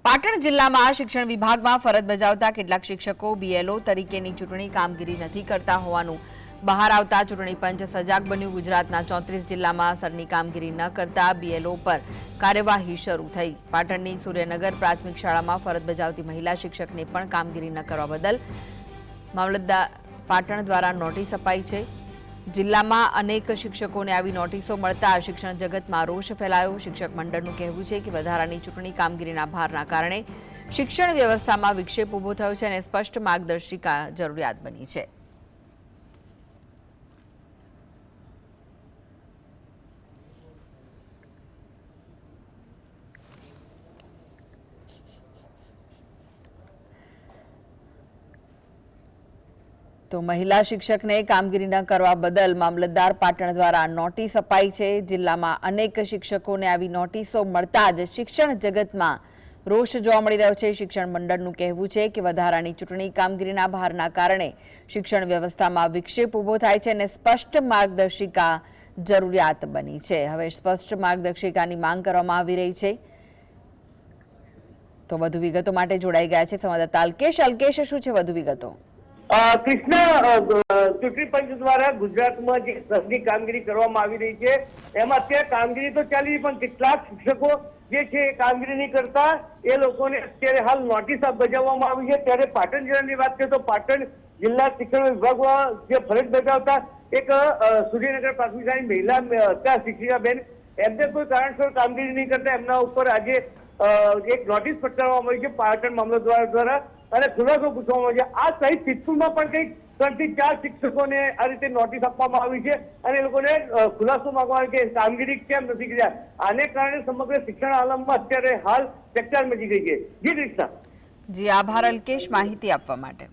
પાટણ જિલ્લામાં શિક્ષણ વિભાગમાં ફરજ બજાવતા કેટલાક શિક્ષકો બીએલઓ તરીકેની ચૂંટણી કામગીરી નથી કરતા હોવાનું બહાર આવતા ચૂંટણી પંચ સજાગ બન્યું। ગુજરાતના 34 જિલ્લામાં સરની કામગીરી ન કરતા બીએલઓ પર કાર્યવાહી શરૂ થઈ। પાટણની સૂર્યનગર પ્રાથમિક શાળામાં ફરજ બજાવતી મહિલા શિક્ષકને પણ કામગીરી ન કરવા બદલ મામલતદાર પાટણ દ્વારા નોટિસ અપાઈ છે। જિલ્લામાં અનેક શિક્ષકોને આવી નોટિસો મળતા શિક્ષણ જગતમાં રોષ ફેલાયો। શિક્ષક મંડળનું કહેવું છે કે વધારાની ચૂંટણી કામગીરીના ભારના કારણે શિક્ષણ વ્યવસ્થામાં વિક્ષેપ ઊભો થયો છે અને સ્પષ્ટ માર્ગદર્શિકા જરૂરિયાત બની છે। તો મહિલા શિક્ષકને કામગીરી ન કરવા બદલ મામલતદાર પાટણ દ્વારા નોટિસ અપાઈ છે। જિલ્લામાં અનેક શિક્ષકોને આવી નોટિસો મળતા જ શિક્ષણ જગતમાં રોષ જોવા મળી રહ્યો છે। શિક્ષણ મંડળનું કહેવું છે કે વધારાની ચૂંટણી કામગીરીના ભારના કારણે શિક્ષણ વ્યવસ્થામાં વિક્ષેપ ઊભો થાય છે અને સ્પષ્ટ માર્ગદર્શિકા જરૂરિયાત બની છે। હવે સ્પષ્ટ માર્ગદર્શિકાની માંગ કરવામાં આવી રહી છે। તો વધુ વિગતો માટે જોડાઈ ગયા છે સંવાદદાતા અલ્કેશ। અલ્કેશ, શું છે વધુ વિગતો? કૃષ્ણ, ચૂંટણી પંચ દ્વારા ગુજરાતમાં જે સરની કામગીરી કરવામાં આવી રહી છે એમાં અત્યારે કામગીરી તો ચાલી રહી, પણ કેટલાક શિક્ષકો જે છે એ કામગીરી નહીં કરતા એ લોકોને અત્યારે હાલ નોટિસ બજાવવામાં આવી છે। ત્યારે પાટણ જિલ્લાની વાત કરીએ તો પાટણ જિલ્લા શિક્ષણ વિભાગમાં જે ફરજ બજાવતા એક સૂર્યનગર પ્રાથમિક શાળાની મહિલા શિક્ષિકાબેન એમને કોઈ કારણસર કામગીરી નહીં કરતા એમના ઉપર આજે એક નોટિસ ફટકારવામાં આવી છે પાટણ મામલતદાર દ્વારા અને ખુલાસો પૂછવામાં આવ્યો છે। આ સહિત સિદ્ધપુરમાં પણ કંઈક 3 થી 4 શિક્ષકોને આ રીતે નોટિસ આપવામાં આવી છે અને એ લોકોને ખુલાસો માંગવામાં આવ્યો કે કામગીરી કેમ નથી કર્યા। આને કારણે સમગ્ર શિક્ષણ આલમમાં અત્યારે હાલ ચકચાર મચી ગઈ છે। જી કૃષ્ણ। જી આભાર અલ્કેશ માહિતી આપવા માટે।